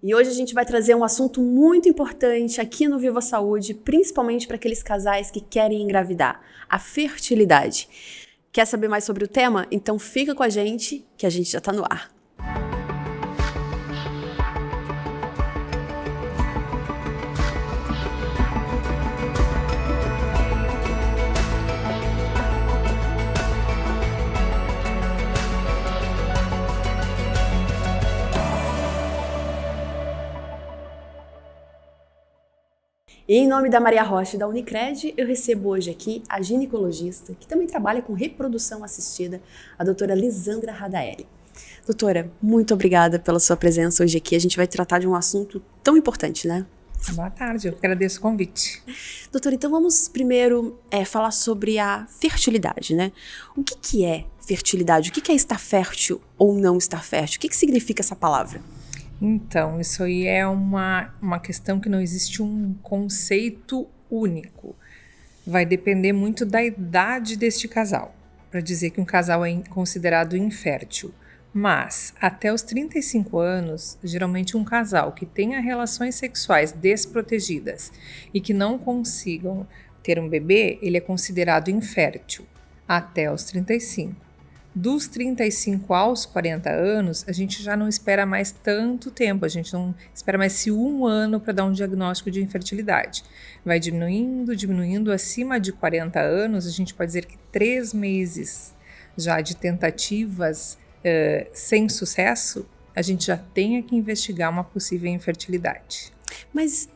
E hoje a gente vai trazer um assunto muito importante aqui no Viva Saúde, principalmente para aqueles casais que querem engravidar, a fertilidade. Quer saber mais sobre o tema? Então fica com a gente, que a gente já está no ar. E em nome da Maria Rocha da Unicred, eu recebo hoje aqui a ginecologista, que também trabalha com reprodução assistida, a doutora Lisandra Radaeli. Doutora, muito obrigada pela sua presença hoje aqui. A gente vai tratar de um assunto tão importante, né? Boa tarde, eu agradeço o convite. Doutora, então vamos primeiro falar sobre a fertilidade, né? O que é fertilidade? O que é estar fértil ou não estar fértil? O que significa essa palavra? Então, isso aí é uma questão que não existe um conceito único. Vai depender muito da idade deste casal, para dizer que um casal é considerado infértil. Mas, até os 35 anos, geralmente um casal que tenha relações sexuais desprotegidas e que não consigam ter um bebê, ele é considerado infértil até os 35. Dos 35 aos 40 anos, a gente já não espera mais tanto tempo, a gente não espera mais esse 1 ano para dar um diagnóstico de infertilidade. Vai diminuindo, acima de 40 anos, a gente pode dizer que 3 meses já de tentativas sem sucesso, a gente já tem que investigar uma possível infertilidade. Mas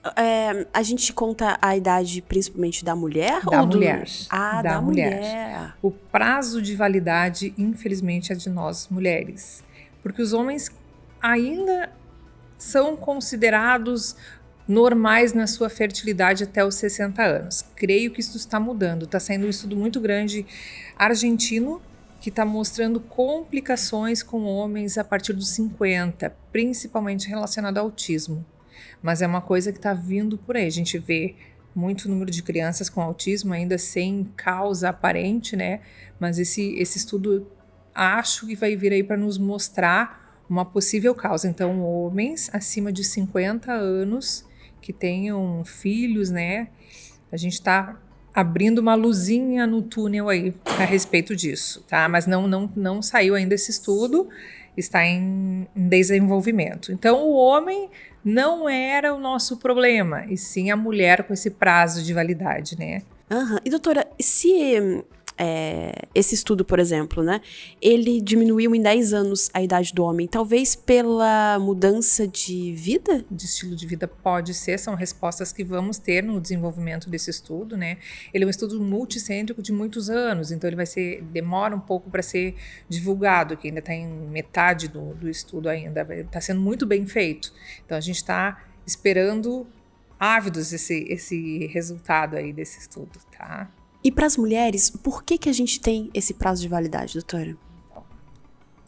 a gente conta a idade principalmente da mulher? Da mulher. Da mulher. O prazo de validade, infelizmente, é de nós mulheres. Porque os homens ainda são considerados normais na sua fertilidade até os 60 anos. Creio que isso está mudando. Está saindo um estudo muito grande argentino que está mostrando complicações com homens a partir dos 50, principalmente relacionado ao autismo. Mas é uma coisa que está vindo por aí. A gente vê muito número de crianças com autismo ainda sem causa aparente, né? Mas esse estudo acho que vai vir aí para nos mostrar uma possível causa. Então, homens acima de 50 anos que tenham filhos, né? A gente está abrindo uma luzinha no túnel aí a respeito disso, tá? Mas não saiu ainda esse estudo, está em desenvolvimento. Então, o homem não era o nosso problema, e sim a mulher com esse prazo de validade, né? E doutora, se esse estudo, por exemplo, né, ele diminuiu em 10 anos a idade do homem, talvez pela mudança de vida? De estilo de vida pode ser, são respostas que vamos ter no desenvolvimento desse estudo, né? Ele é um estudo multicêntrico de muitos anos, então ele demora um pouco para ser divulgado, que ainda está em metade do estudo ainda, está sendo muito bem feito. Então a gente está esperando ávidos esse resultado aí desse estudo, tá? E para as mulheres, por que a gente tem esse prazo de validade, doutora?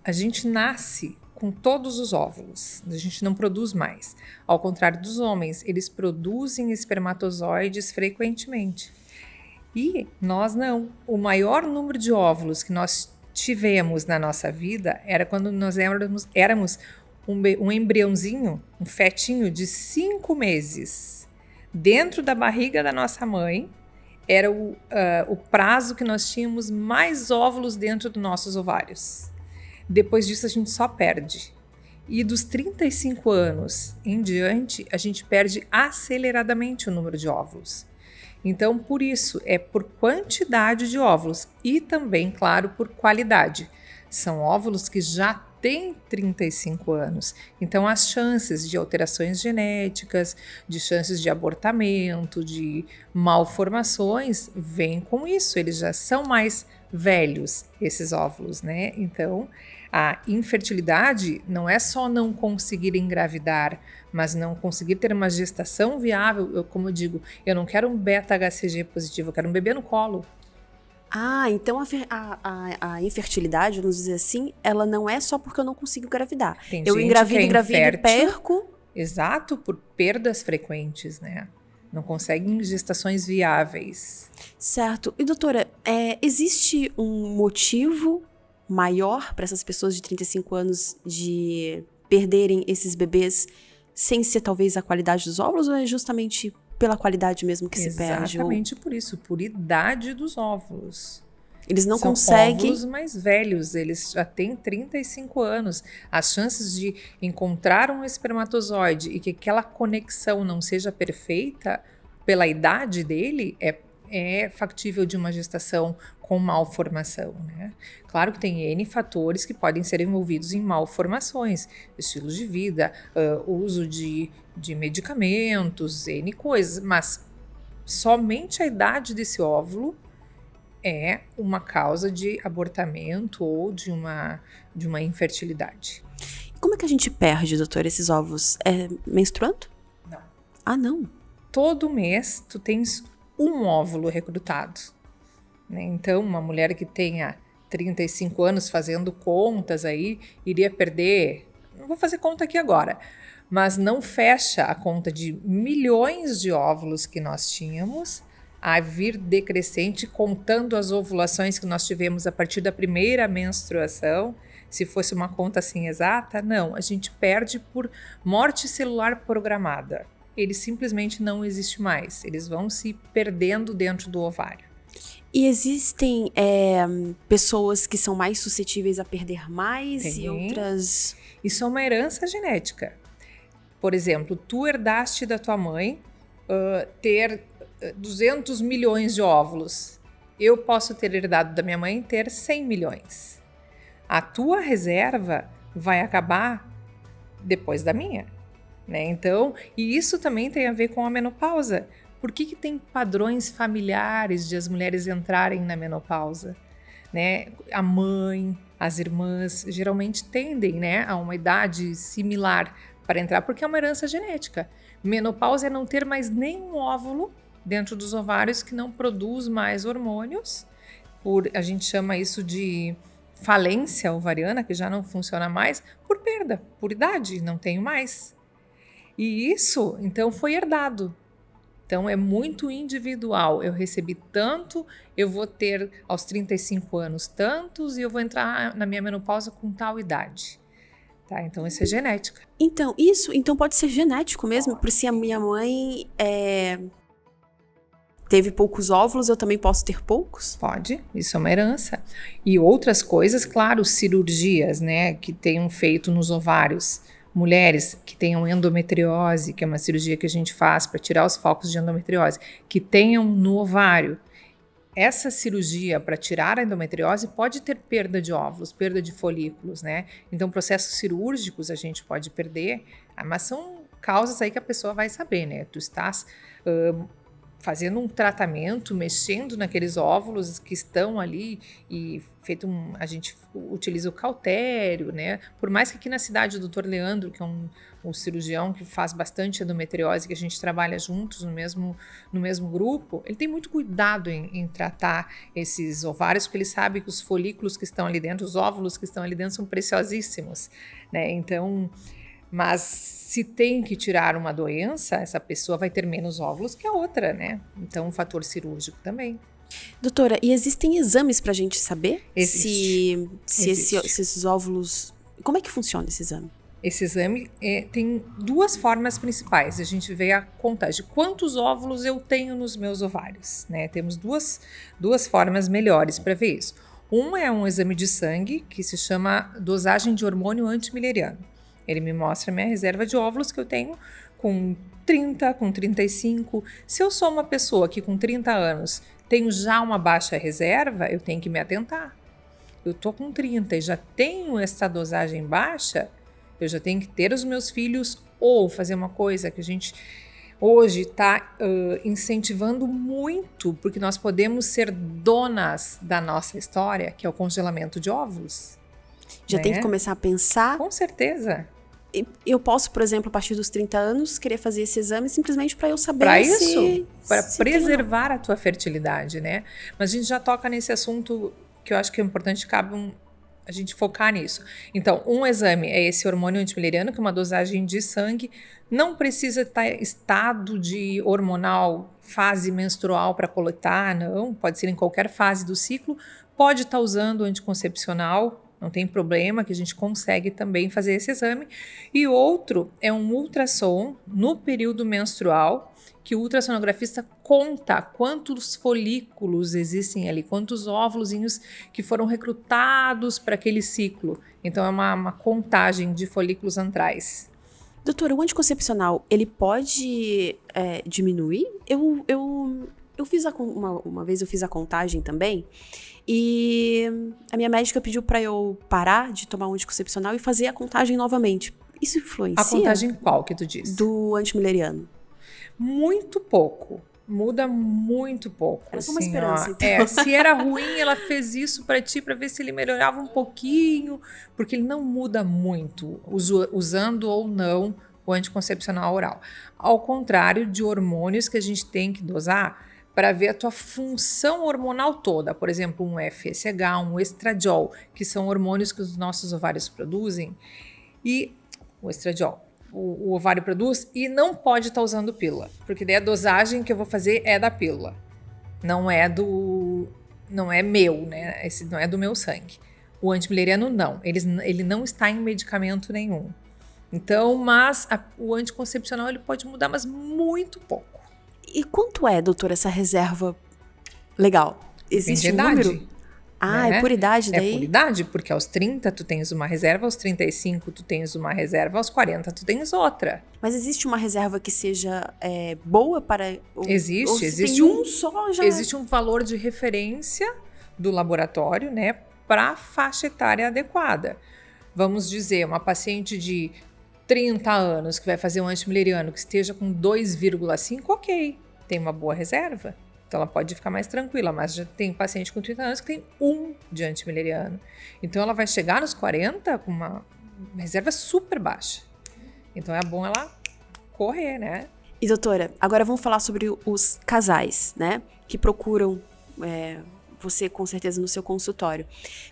A gente nasce com todos os óvulos, a gente não produz mais. Ao contrário dos homens, eles produzem espermatozoides frequentemente. E nós não. O maior número de óvulos que nós tivemos na nossa vida era quando nós éramos um embriãozinho, um fetinho de 5 meses, dentro da barriga da nossa mãe. Era o prazo que nós tínhamos mais óvulos dentro dos nossos ovários. Depois disso, a gente só perde. E dos 35 anos em diante, a gente perde aceleradamente o número de óvulos. Então, por isso, é por quantidade de óvulos e também, claro, por qualidade. São óvulos que já têm 35 anos. Então, as chances de alterações genéticas, de chances de abortamento, de malformações, vêm com isso. Eles já são mais velhos, esses óvulos, né? Então, a infertilidade não é só não conseguir engravidar, mas não conseguir ter uma gestação viável. Como eu digo, eu não quero um beta-HCG positivo, eu quero um bebê no colo. Então a infertilidade, vamos dizer assim, ela não é só porque eu não consigo engravidar. Eu engravido e perco. Exato, por perdas frequentes, né? Não conseguem gestações viáveis. Certo. E doutora, existe um motivo maior para essas pessoas de 35 anos de perderem esses bebês sem ser talvez a qualidade dos óvulos, ou é justamente pela qualidade mesmo que se perde? Exatamente por isso, por idade dos óvulos. Eles não São conseguem... óvulos mais velhos, eles já têm 35 anos. As chances de encontrar um espermatozoide e que aquela conexão não seja perfeita pela idade dele é factível de uma gestação com malformação, né? Claro que tem N fatores que podem ser envolvidos em malformações, estilo de vida, uso de medicamentos, N coisas, mas somente a idade desse óvulo é uma causa de abortamento ou de uma infertilidade. Como é que a gente perde, doutora, esses ovos? É menstruando? Não. Ah, não. Todo mês tu tens um óvulo recrutado, né? Então, uma mulher que tenha 35 anos fazendo contas aí, iria perder, não vou fazer conta aqui agora, mas não fecha a conta de milhões de óvulos que nós tínhamos a vir decrescente, contando as ovulações que nós tivemos a partir da primeira menstruação. Se fosse uma conta assim exata, não, a gente perde por morte celular programada. Ele simplesmente não existe mais, eles vão se perdendo dentro do ovário. E existem pessoas que são mais suscetíveis a perder mais e outras... Isso é uma herança genética. Por exemplo, tu herdaste da tua mãe ter 200 milhões de óvulos. Eu posso ter herdado da minha mãe ter 100 milhões. A tua reserva vai acabar depois da minha, né? Então, e isso também tem a ver com a menopausa. Por que tem padrões familiares de as mulheres entrarem na menopausa, né? A mãe, as irmãs geralmente tendem, né, a uma idade similar para entrar, porque é uma herança genética. Menopausa é não ter mais nenhum óvulo dentro dos ovários que não produz mais hormônios. A gente chama isso de falência ovariana, que já não funciona mais, por perda, por idade, não tenho mais. E isso, então, foi herdado. Então, é muito individual. Eu recebi tanto, eu vou ter aos 35 anos tantos e eu vou entrar na minha menopausa com tal idade. Tá? Então, isso é genética. Então pode ser genético mesmo? Por se a minha mãe teve poucos óvulos, eu também posso ter poucos? Pode, isso é uma herança. E outras coisas, claro, cirurgias, né, que tenham feito nos ovários. Mulheres que tenham endometriose, que é uma cirurgia que a gente faz para tirar os focos de endometriose, que tenham no ovário. Essa cirurgia para tirar a endometriose pode ter perda de óvulos, perda de folículos, né? Então, processos cirúrgicos a gente pode perder, mas são causas aí que a pessoa vai saber, né? Tu estás fazendo um tratamento, mexendo naqueles óvulos que estão ali e a gente utiliza o cautério, né? Por mais que aqui na cidade o Dr. Leandro, que é um cirurgião que faz bastante endometriose, que a gente trabalha juntos no mesmo grupo, ele tem muito cuidado em tratar esses ovários, porque ele sabe que os folículos que estão ali dentro, os óvulos que estão ali dentro são preciosíssimos, né? Então, mas se tem que tirar uma doença, essa pessoa vai ter menos óvulos que a outra, né? Então, um fator cirúrgico também. Doutora, e existem exames pra gente saber Existe. se esses óvulos... Como é que funciona esse exame? Esse exame tem duas formas principais. A gente vê a contagem de quantos óvulos eu tenho nos meus ovários, né? Temos duas formas melhores para ver isso. Um é um exame de sangue que se chama dosagem de hormônio antimileriano. Ele me mostra a minha reserva de óvulos que eu tenho com 30, com 35. Se eu sou uma pessoa que com 30 anos tenho já uma baixa reserva, eu tenho que me atentar. Eu tô com 30 e já tenho essa dosagem baixa, eu já tenho que ter os meus filhos ou fazer uma coisa que a gente hoje está incentivando muito, porque nós podemos ser donas da nossa história, que é o congelamento de óvulos. Já tem que começar a pensar? Com certeza. Eu posso, por exemplo, a partir dos 30 anos, querer fazer esse exame simplesmente para eu saber para preservar a tua fertilidade, né? Mas a gente já toca nesse assunto que eu acho que é importante, cabe a gente focar nisso. Então, um exame é esse hormônio antimileriano, que é uma dosagem de sangue. Não precisa estar em estado de hormonal, fase menstrual para coletar, não. Pode ser em qualquer fase do ciclo. Pode estar usando anticoncepcional, Não tem problema, que a gente consegue também fazer esse exame. E outro é um ultrassom no período menstrual, que o ultrassonografista conta quantos folículos existem ali, quantos óvulozinhos que foram recrutados para aquele ciclo. Então, é uma contagem de folículos antrais. Doutora, o anticoncepcional, ele pode diminuir? Eu fiz uma vez eu fiz a contagem também, e a minha médica pediu para eu parar de tomar o anticoncepcional e fazer a contagem novamente. Isso influencia? A contagem qual que tu disse? Do antimileriano. Muito pouco. Muda muito pouco. Era só uma assim, esperança, então. Se era ruim, ela fez isso para ti, para ver se ele melhorava um pouquinho, porque ele não muda muito, usando ou não o anticoncepcional oral. Ao contrário de hormônios que a gente tem que dosar para ver a tua função hormonal toda. Por exemplo, um FSH, um estradiol, que são hormônios que os nossos ovários produzem. E o estradiol, o ovário produz, e não pode estar usando pílula, porque daí a dosagem que eu vou fazer é da pílula. Não é meu, né? Esse não é do meu sangue. O antimileriano não, ele não está em medicamento nenhum. Então, mas o anticoncepcional ele pode mudar, mas muito pouco. E quanto é, doutora, essa reserva legal? Existe um número? Ah, né? É por idade daí? É por idade, porque aos 30 tu tens uma reserva, aos 35 tu tens uma reserva, aos 40 tu tens outra. Mas existe uma reserva que seja boa para... Existe um só já... Existe um valor de referência do laboratório, né, para a faixa etária adequada. Vamos dizer, uma paciente de 30 anos que vai fazer um antimileriano que esteja com 2,5, ok, tem uma boa reserva. Então ela pode ficar mais tranquila, mas já tem paciente com 30 anos que tem 1 de antimileriano. Então ela vai chegar nos 40 com uma reserva super baixa. Então é bom ela correr, né? E doutora, agora vamos falar sobre os casais, né? Que procuram você com certeza no seu consultório.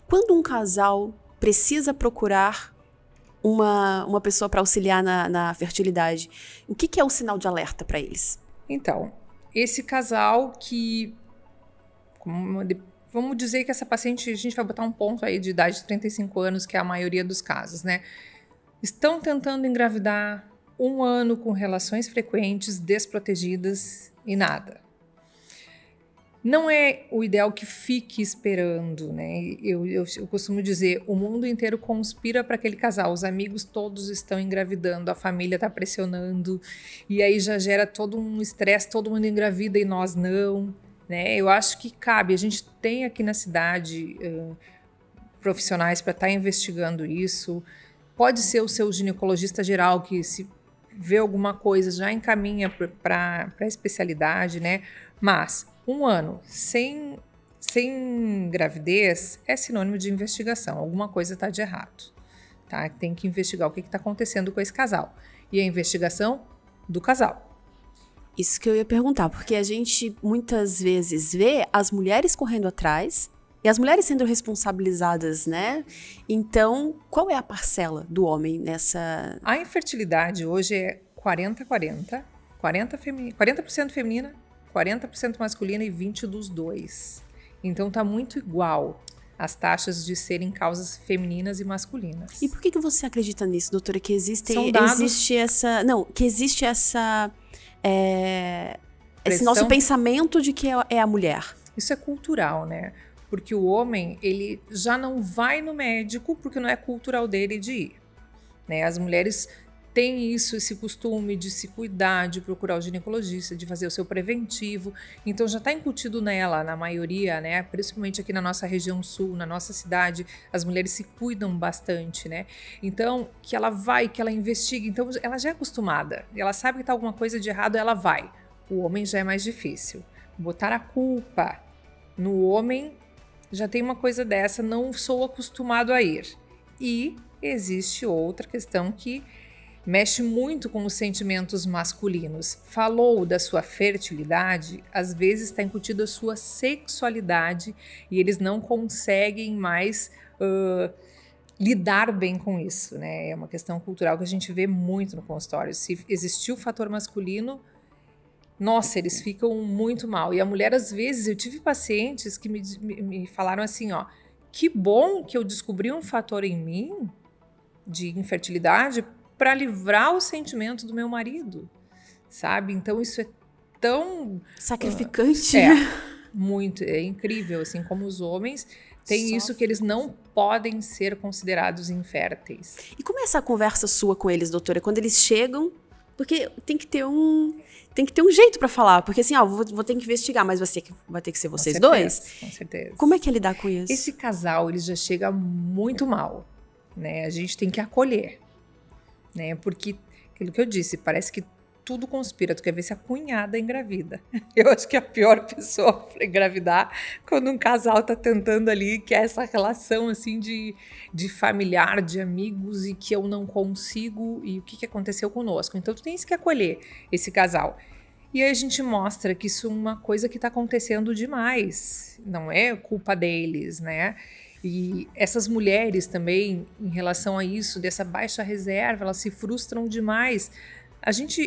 Quando um casal precisa procurar uma pessoa para auxiliar na fertilidade, o que é o sinal de alerta para eles? Então, esse casal que... Vamos dizer que essa paciente, a gente vai botar um ponto aí de idade de 35 anos, que é a maioria dos casos, né? Estão tentando engravidar 1 ano com relações frequentes, desprotegidas e nada. Não é o ideal que fique esperando, né? Eu costumo dizer, o mundo inteiro conspira para aquele casal, os amigos todos estão engravidando, a família está pressionando, e aí já gera todo um estresse, todo mundo engravida e nós não, né? Eu acho que cabe, a gente tem aqui na cidade profissionais para estar investigando isso, pode ser o seu ginecologista geral que se vê alguma coisa já encaminha para a especialidade, né? Mas 1 ano sem gravidez é sinônimo de investigação. Alguma coisa está de errado. Tá? Tem que investigar o que está acontecendo com esse casal. E a investigação do casal. Isso que eu ia perguntar, porque a gente muitas vezes vê as mulheres correndo atrás e as mulheres sendo responsabilizadas, né? Então, qual é a parcela do homem nessa... A infertilidade hoje é 40-40. 40% feminina, 40% masculina e 20% dos dois. Então tá muito igual as taxas de serem causas femininas e masculinas. E por que você acredita nisso, doutora? Que existe essa esse nosso pensamento de que é a mulher. Isso é cultural, né? Porque o homem, ele já não vai no médico porque não é cultural dele de ir, né? As mulheres têm esse costume de se cuidar, de procurar o ginecologista, de fazer o seu preventivo. Então já está incutido nela, na maioria, né? Principalmente aqui na nossa região sul, na nossa cidade, as mulheres se cuidam bastante, né? Então, que ela vai, que ela investigue. Então, ela já é acostumada. Ela sabe que está alguma coisa de errado, ela vai. O homem já é mais difícil. Botar a culpa no homem já tem uma coisa dessa, não sou acostumado a ir. E existe outra questão que mexe muito com os sentimentos masculinos. Falou da sua fertilidade, às vezes está incutida a sua sexualidade e eles não conseguem mais lidar bem com isso, né? É uma questão cultural que a gente vê muito no consultório. Se existir o fator masculino, nossa, eles ficam muito mal. E a mulher, às vezes, eu tive pacientes que me falaram assim, ó, que bom que eu descobri um fator em mim de infertilidade para livrar o sentimento do meu marido, sabe? Então isso é tão sacrificante. Muito, é incrível, assim, como os homens têm isso que eles não podem ser considerados inférteis. E como é essa conversa sua com eles, doutora? Quando eles chegam, porque tem que ter um jeito pra falar, porque assim, vou ter que investigar, mas vai ter que ser vocês dois? Com certeza. Como é que é lidar com isso? Esse casal, ele já chega muito mal, né? A gente tem que acolher, né? Porque, aquilo que eu disse, parece que tudo conspira. Tu quer ver se a cunhada engravida. Eu acho que é a pior pessoa para engravidar quando um casal tá tentando ali, que é essa relação assim de familiar, de amigos, e que eu não consigo, e o que aconteceu conosco. Então tu tens que acolher esse casal. E aí a gente mostra que isso é uma coisa que tá acontecendo demais. Não é culpa deles, né? E essas mulheres também, em relação a isso, dessa baixa reserva, elas se frustram demais.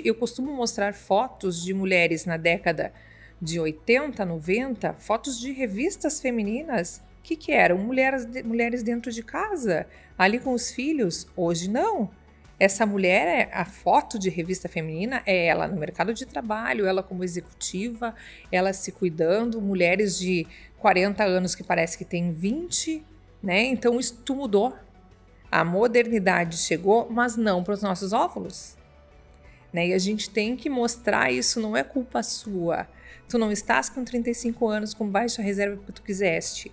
Eu costumo mostrar fotos de mulheres na década de 80, 90, fotos de revistas femininas. O que eram? Mulheres dentro de casa, ali com os filhos. Hoje não. Essa mulher, a foto de revista feminina é ela no mercado de trabalho, ela como executiva, ela se cuidando, mulheres de 40 anos que parece que tem 20, né? Então isso mudou. A modernidade chegou, mas não para os nossos óvulos. Né? E a gente tem que mostrar isso, não é culpa sua. Tu não estás com 35 anos com baixa reserva porque tu quiseste.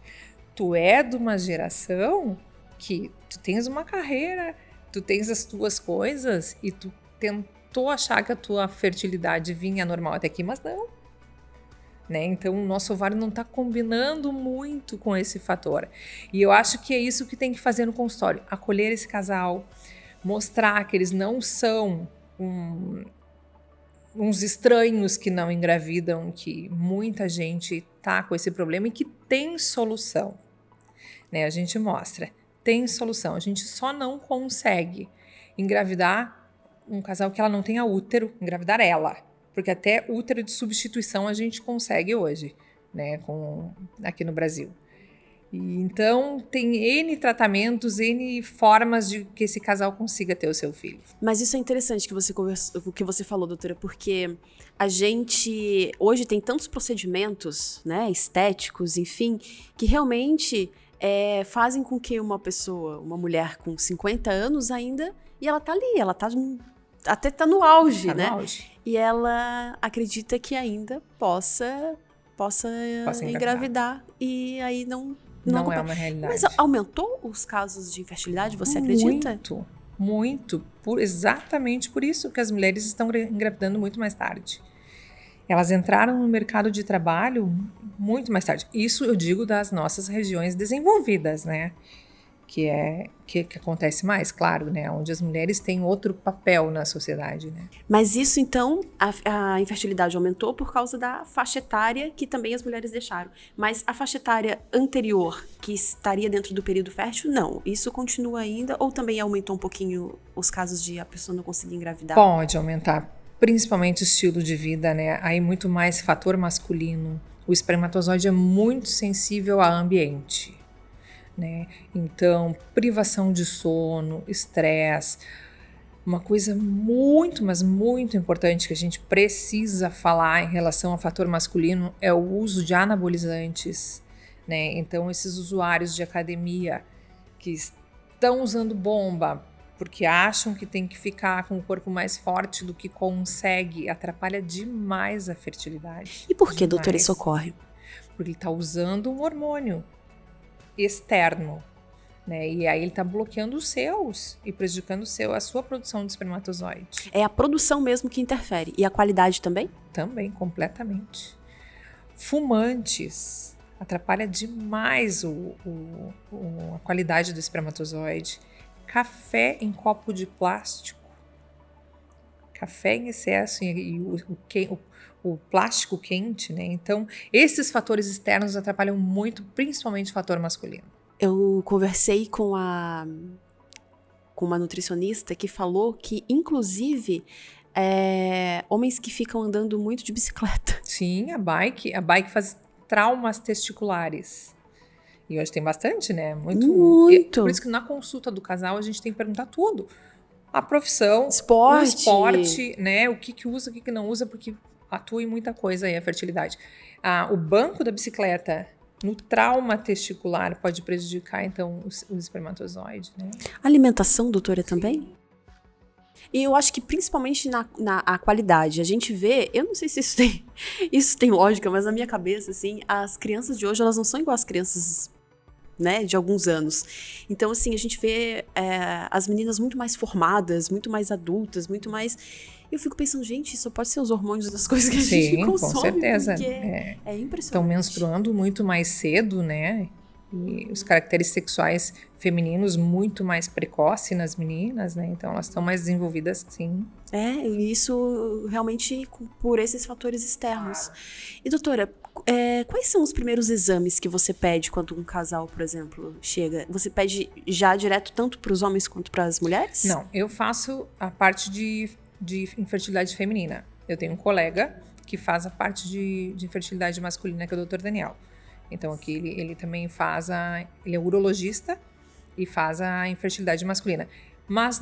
Tu é de uma geração que tu tens uma carreira, tu tens as tuas coisas e tu tentou achar que a tua fertilidade vinha normal até aqui, mas não. Né? Então o nosso ovário não está combinando muito com esse fator. E eu acho que é isso que tem que fazer no consultório. Acolher esse casal, mostrar que eles não são uns estranhos que não engravidam, que muita gente tá com esse problema e que tem solução, né? A gente mostra, tem solução. A gente só não consegue engravidar um casal que ela não tenha útero, engravidar ela, porque até útero de substituição a gente consegue hoje, né? Aqui no Brasil. Então, tem N tratamentos, N formas de que esse casal consiga ter o seu filho. Mas isso é interessante o que você falou, doutora, porque a gente hoje tem tantos procedimentos, né, estéticos, enfim, que realmente fazem com que uma mulher com 50 anos ainda, e ela tá ali, até tá no auge, né? No auge. E ela acredita que ainda possa engravidar, e aí não é uma realidade. Mas aumentou os casos de infertilidade, você acredita? Muito. Exatamente por isso que as mulheres estão engravidando muito mais tarde. Elas entraram no mercado de trabalho muito mais tarde. Isso eu digo das nossas regiões desenvolvidas, né? Que acontece mais, claro, né? Onde as mulheres têm outro papel na sociedade, né? Mas isso, então, a infertilidade aumentou por causa da faixa etária que também as mulheres deixaram. Mas a faixa etária anterior, que estaria dentro do período fértil, não. Isso continua ainda ou também aumentou um pouquinho os casos de a pessoa não conseguir engravidar? Pode aumentar, principalmente o estilo de vida, né? Aí muito mais fator masculino. O espermatozoide é muito sensível ao ambiente. Né? Então, privação de sono, estresse, uma coisa muito, mas muito importante que a gente precisa falar em relação ao fator masculino é o uso de anabolizantes, né? Então, esses usuários de academia que estão usando bomba porque acham que tem que ficar com o corpo mais forte do que consegue, atrapalha demais a fertilidade. E por que, doutora, isso ocorre? Porque ele está usando um hormônio externo, né? E aí ele está bloqueando os seus e prejudicando a sua produção de espermatozoide. É a produção mesmo que interfere. E a qualidade também? Também, completamente. Fumantes atrapalha demais a qualidade do espermatozoide. Café em copo de plástico. Café em excesso e o plástico quente, né? Então, esses fatores externos atrapalham muito, principalmente o fator masculino. Eu conversei com uma nutricionista que falou que, inclusive, homens que ficam andando muito de bicicleta. Sim, a bike faz traumas testiculares. E hoje tem bastante, né? Muito. Por isso que na consulta do casal a gente tem que perguntar tudo. A profissão, Esporte. o esporte, né? O que usa, o que não usa, porque atua em muita coisa aí a fertilidade. O banco da bicicleta no trauma testicular pode prejudicar, então, o espermatozoide, né? Alimentação, doutora, também? E eu acho que principalmente na qualidade. A gente vê, eu não sei se isso tem lógica, mas na minha cabeça, assim, as crianças de hoje, elas não são igual as crianças, né, de alguns anos. Então, assim, a gente vê as meninas muito mais formadas, muito mais adultas, muito mais... Eu fico pensando, gente, isso pode ser os hormônios das coisas que a gente consome. Com certeza. Porque é impressionante. Estão menstruando muito mais cedo, né? E os caracteres sexuais femininos muito mais precoce nas meninas, né? Então, elas estão mais desenvolvidas, sim. E isso realmente por esses fatores externos. E, doutora, quais são os primeiros exames que você pede quando um casal, por exemplo, chega? Você pede já direto tanto para os homens quanto para as mulheres? Não, eu faço a parte de infertilidade feminina. Eu tenho um colega que faz a parte de infertilidade masculina, que é o Dr. Daniel. Então, aqui ele também ele é urologista e faz a infertilidade masculina. Mas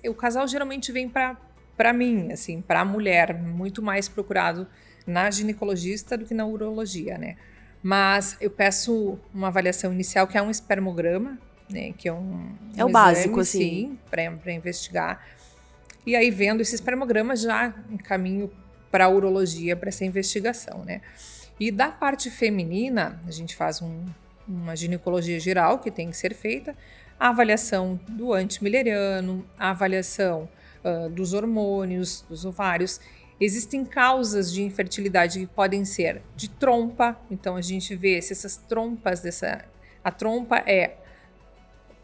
o casal geralmente vem para mim, assim, para a mulher, muito mais procurado na ginecologista do que na urologia, né? Mas eu peço uma avaliação inicial, que é um espermograma, né? Que é um o básico, assim. Sim, para investigar. E aí, vendo esse espermograma, já encaminho para a urologia, para essa investigação, né? E da parte feminina, a gente faz uma ginecologia geral que tem que ser feita, a avaliação do antimileriano, a avaliação dos hormônios, dos ovários. Existem causas de infertilidade que podem ser de trompa, então a gente vê se essas trompas A trompa é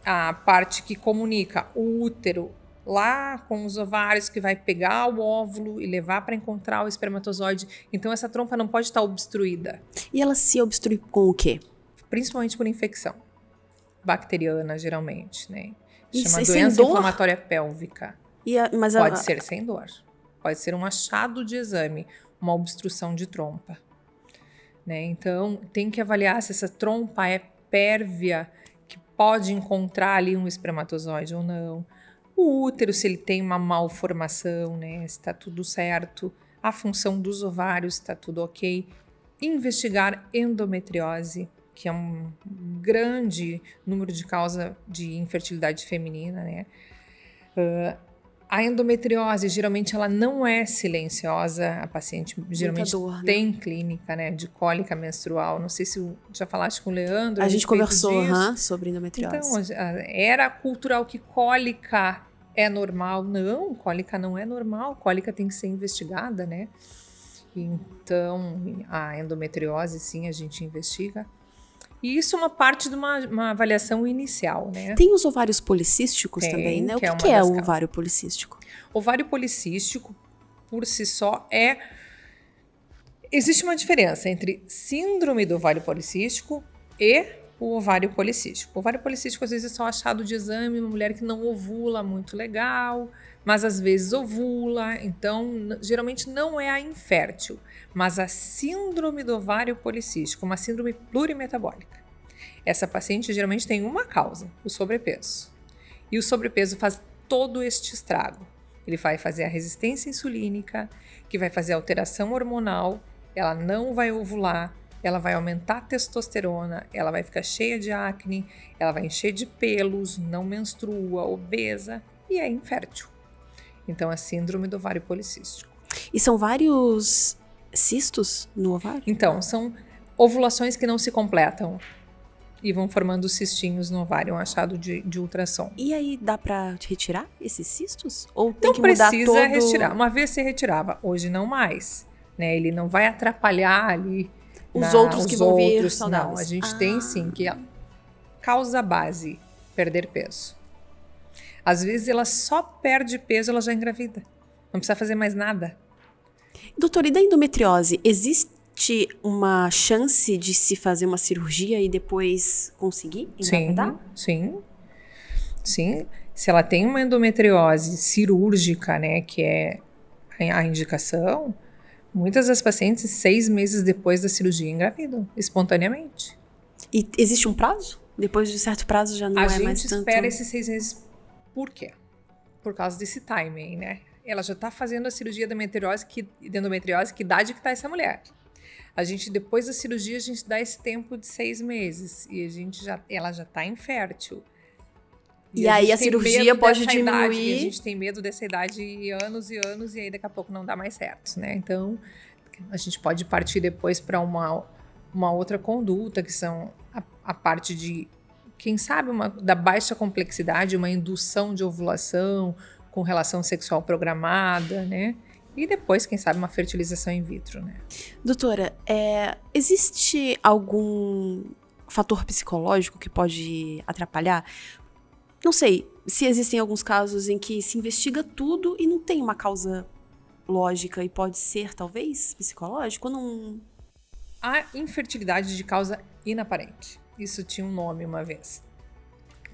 a parte que comunica o útero lá com os ovários, que vai pegar o óvulo e levar para encontrar o espermatozoide. Então, essa trompa não pode estar obstruída. E ela se obstrui com o quê? Principalmente por infecção bacteriana, geralmente, né? Chama E doença inflamatória pélvica. Pode ser sem dor. Pode ser um achado de exame, uma obstrução de trompa, né? Então, tem que avaliar se essa trompa é pérvia, que pode encontrar ali um espermatozoide ou não. O útero, se ele tem uma malformação, né? Se está tudo certo. A função dos ovários, está tudo ok. Investigar endometriose, que é um grande número de causa de infertilidade feminina, né? A endometriose, geralmente, ela não é silenciosa. A paciente geralmente tem clínica, né, de cólica menstrual. Não sei se já falaste com o Leandro. A gente conversou sobre endometriose. Então, era cultural que cólica é normal. Não, cólica não é normal. Cólica tem que ser investigada, né? Então, a endometriose, sim, a gente investiga. E isso é uma parte de uma avaliação inicial, né? Tem os ovários policísticos também, né? O que é o ovário policístico? Ovário policístico, por si só, existe uma diferença entre síndrome do ovário policístico e o ovário policístico. O ovário policístico, às vezes, é só achado de exame, uma mulher que não ovula muito legal, mas às vezes ovula, então geralmente não é a infértil, mas a síndrome do ovário policístico, uma síndrome plurimetabólica. Essa paciente geralmente tem uma causa, o sobrepeso. E o sobrepeso faz todo este estrago. Ele vai fazer a resistência insulínica, que vai fazer a alteração hormonal, ela não vai ovular, ela vai aumentar a testosterona, ela vai ficar cheia de acne, ela vai encher de pelos, não menstrua, obesa e é infértil. Então, é síndrome do ovário policístico. E são vários cistos no ovário? Então, são ovulações que não se completam e vão formando cistinhos no ovário, um achado de ultrassom. E aí, dá pra retirar esses cistos? Ou tem que mudar todo? Não precisa retirar. Uma vez se retirava, hoje não mais. Né? Ele não vai atrapalhar ali os outros que vão vir saudáveis. Não, a gente tem sim que causa base, perder peso. Às vezes ela só perde peso, ela já engravida. Não precisa fazer mais nada. Doutora, e da endometriose, existe uma chance de se fazer uma cirurgia e depois conseguir engravidar? Sim. Se ela tem uma endometriose cirúrgica, né, que é a indicação, muitas das pacientes, 6 meses depois da cirurgia, engravidam espontaneamente. E existe um prazo? Depois de certo prazo já não é mais tanto? A gente espera esses 6 meses. Por quê? Por causa desse timing, né? Ela já tá fazendo a cirurgia da endometriose, que idade que tá essa mulher? A gente, depois da cirurgia, a gente dá esse tempo de 6 meses. E ela já tá infértil. E aí a cirurgia pode diminuir. E a gente tem medo dessa idade e anos, e aí daqui a pouco não dá mais certo, né? Então, a gente pode partir depois para uma outra conduta, que são a parte de, quem sabe, da baixa complexidade, uma indução de ovulação com relação sexual programada, né? E depois, quem sabe, uma fertilização in vitro, né? Doutora, existe algum fator psicológico que pode atrapalhar? Não sei se existem alguns casos em que se investiga tudo e não tem uma causa lógica e pode ser, talvez, psicológico? Não... A infertilidade de causa inaparente. Isso tinha um nome uma vez.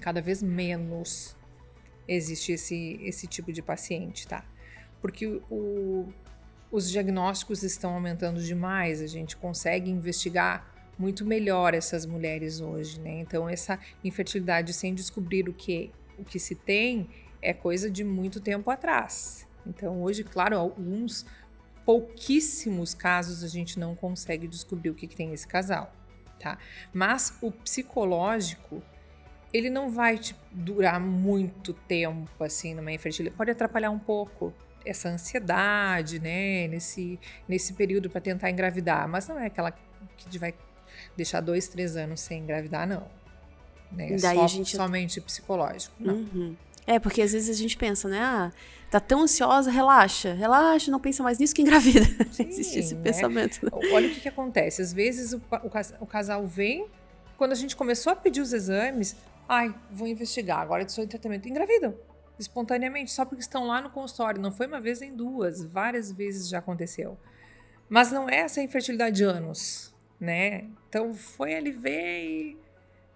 Cada vez menos existe esse tipo de paciente, tá? Porque os diagnósticos estão aumentando demais, a gente consegue investigar muito melhor essas mulheres hoje, né? Então, essa infertilidade sem descobrir o que se tem é coisa de muito tempo atrás. Então, hoje, claro, alguns pouquíssimos casos a gente não consegue descobrir o que tem esse casal, tá? Mas o psicológico, ele não vai durar muito tempo, assim, numa infertilidade. Pode atrapalhar um pouco essa ansiedade, né? Nesse período para tentar engravidar. Mas não é aquela que vai deixar 2, 3 anos sem engravidar, não. Né? Somente psicológico, não. Uhum. Porque às vezes a gente pensa, né? Tá tão ansiosa, relaxa, não pensa mais nisso que engravida. Sim, existe esse né? pensamento. Olha o que acontece. Às vezes o casal vem, quando a gente começou a pedir os exames, vou investigar, agora estou em tratamento, engravidam espontaneamente, só porque estão lá no consultório. Não foi uma vez nem duas, várias vezes já aconteceu. Mas não é essa infertilidade de anos, né? Então foi ali ver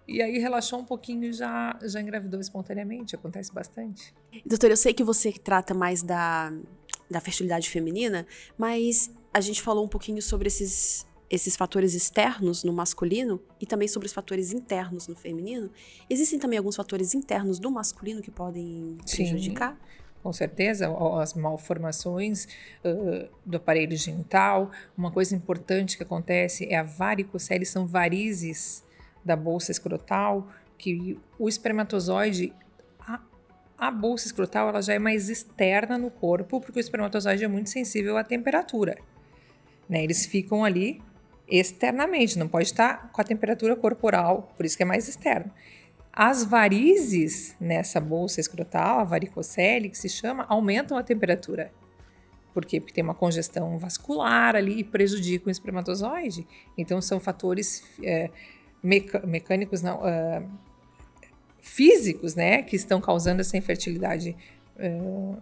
e aí relaxou um pouquinho e já engravidou espontaneamente, acontece bastante. Doutora, eu sei que você trata mais da fertilidade feminina, mas a gente falou um pouquinho sobre esses fatores externos no masculino e também sobre os fatores internos no feminino. Existem também alguns fatores internos do masculino que podem prejudicar? Sim, com certeza, as malformações do aparelho genital. Uma coisa importante que acontece é a varicocele, são varizes da bolsa escrotal, que o espermatozoide, a bolsa escrotal, ela já é mais externa no corpo, porque o espermatozoide é muito sensível à temperatura, né? Eles ficam ali externamente, não pode estar com a temperatura corporal, por isso que é mais externo. As varizes nessa bolsa escrotal, a varicocele, que se chama, aumentam a temperatura. Por quê? Porque tem uma congestão vascular ali e prejudica o espermatozoide. Então, são fatores mecânicos, não, físicos, né, que estão causando essa infertilidade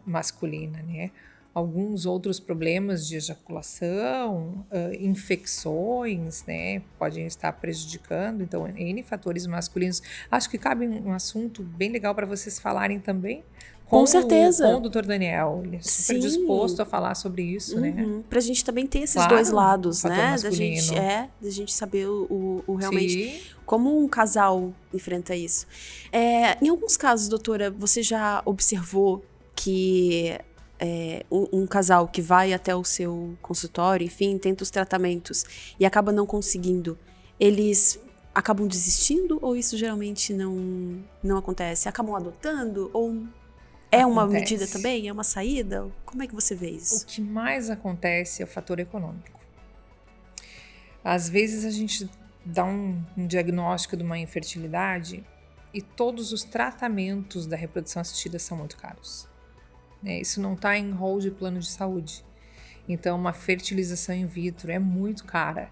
masculina, né? Alguns outros problemas de ejaculação, infecções, né, podem estar prejudicando. Então, N fatores masculinos. Acho que cabe um assunto bem legal para vocês falarem também. Com certeza. Com o Dr. Daniel. Ele é super disposto a falar sobre isso, né? Pra gente também ter esses dois lados, né? Masculino. Da gente saber o realmente como um casal enfrenta isso. Em alguns casos, doutora, você já observou que um casal que vai até o seu consultório, enfim, tenta os tratamentos e acaba não conseguindo, eles acabam desistindo ou isso geralmente não acontece? Acabam adotando ou uma medida também? É uma saída? Como é que você vê isso? O que mais acontece é o fator econômico. Às vezes a gente dá um diagnóstico de uma infertilidade e todos os tratamentos da reprodução assistida são muito caros. Isso não está em rol de plano de saúde. Então, uma fertilização in vitro é muito cara.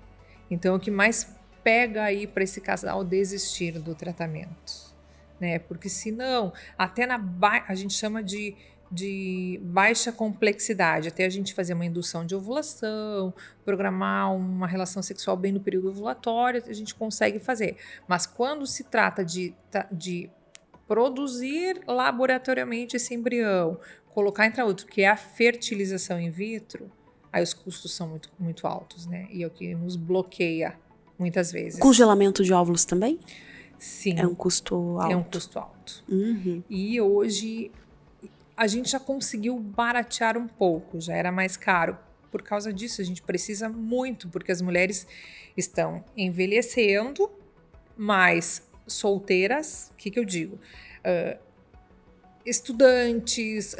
Então, o que mais pega aí para esse casal desistir do tratamento, né? Porque senão, até a gente chama de baixa complexidade, até a gente fazer uma indução de ovulação, programar uma relação sexual bem no período ovulatório, a gente consegue fazer. Mas quando se trata de produzir laboratoriamente esse embrião, colocar entre outro, que é a fertilização in vitro, aí os custos são muito, muito altos, né? E é o que nos bloqueia muitas vezes. Congelamento de óvulos também? Sim. É um custo alto. É um custo alto. Uhum. E hoje a gente já conseguiu baratear um pouco, já era mais caro. Por causa disso, a gente precisa muito, porque as mulheres estão envelhecendo, mas solteiras, o que eu digo? Estudantes,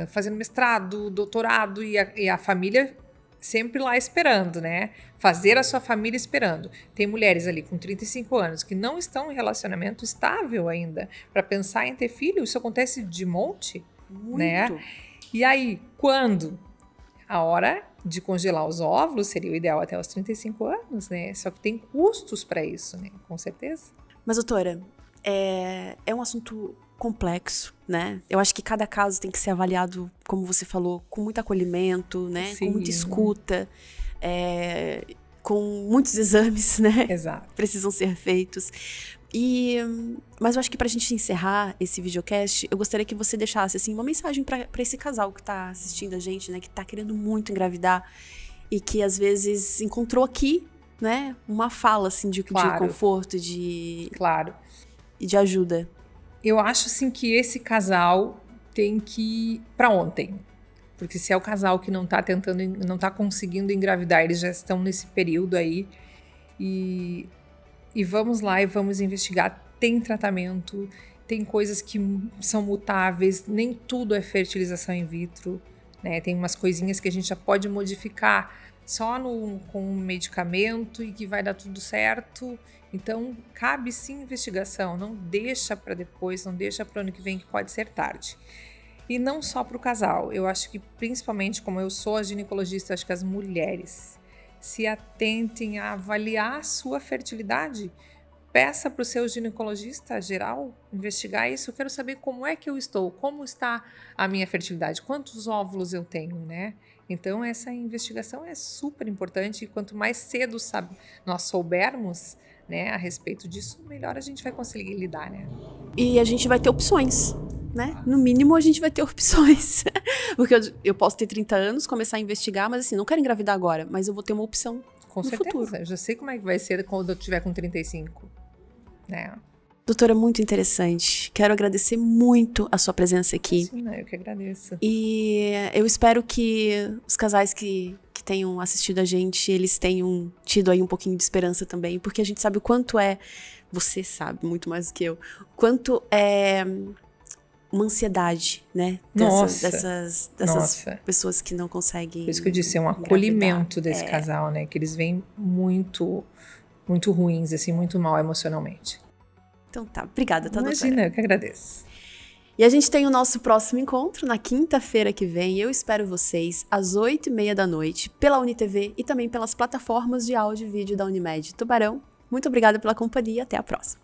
fazendo mestrado, doutorado, e a família sempre lá esperando, né? Fazer a sua família esperando. Tem mulheres ali com 35 anos que não estão em relacionamento estável ainda. Para pensar em ter filho, isso acontece de monte, Muito. né? E aí, quando? A hora de congelar os óvulos seria o ideal até os 35 anos, né? Só que tem custos para isso, né? Com certeza. Mas, doutora, é um assunto complexo, né? Eu acho que cada caso tem que ser avaliado, como você falou, com muito acolhimento, né? Sim. Com muita escuta, com muitos exames, né? Exato. Precisam ser feitos. Mas eu acho que pra gente encerrar esse videocast, eu gostaria que você deixasse, assim, uma mensagem pra esse casal que tá assistindo a gente, né? Que tá querendo muito engravidar e que, às vezes, encontrou aqui, né? Uma fala, assim, de conforto, Claro. E de ajuda. Eu acho, assim, que esse casal tem que ir pra ontem. Porque se é o casal que não tá conseguindo engravidar, eles já estão nesse período aí. E vamos lá e vamos investigar. Tem tratamento, tem coisas que são mutáveis, nem tudo é fertilização in vitro, né? Tem umas coisinhas que a gente já pode modificar só com um medicamento e que vai dar tudo certo. Então, cabe sim investigação, não deixa para depois, não deixa para o ano que vem, que pode ser tarde. E não só para o casal, eu acho que principalmente, como eu sou a ginecologista, acho que as mulheres se atentem a avaliar a sua fertilidade. Peça para o seu ginecologista geral investigar isso. Eu quero saber como é que eu estou, como está a minha fertilidade, quantos óvulos eu tenho, né? Então, essa investigação é super importante e quanto mais cedo nós soubermos, né, a respeito disso, melhor a gente vai conseguir lidar, né? E a gente vai ter opções, né? No mínimo, a gente vai ter opções. Porque eu posso ter 30 anos, começar a investigar, mas assim, não quero engravidar agora, mas eu vou ter uma opção com no certeza. futuro. Eu já sei como é que vai ser quando eu tiver com 35, né? Doutora, muito interessante. Quero agradecer muito a sua presença aqui. Sim, eu que agradeço. E eu espero que os casais que tenham assistido a gente, eles tenham tido aí um pouquinho de esperança também, porque a gente sabe o quanto você sabe muito mais do que eu, o quanto é uma ansiedade, né? Dessas pessoas que não conseguem. Por isso que eu disse, é um acolhimento desse casal, né? Que eles vêm muito, muito ruins, assim, muito mal emocionalmente. Então tá, obrigada, tá, doutora? Imagina, eu que agradeço. E a gente tem o nosso próximo encontro na quinta-feira que vem. Eu espero vocês às 8h30 da noite pela UniTV e também pelas plataformas de áudio e vídeo da Unimed Tubarão. Muito obrigada pela companhia e até a próxima.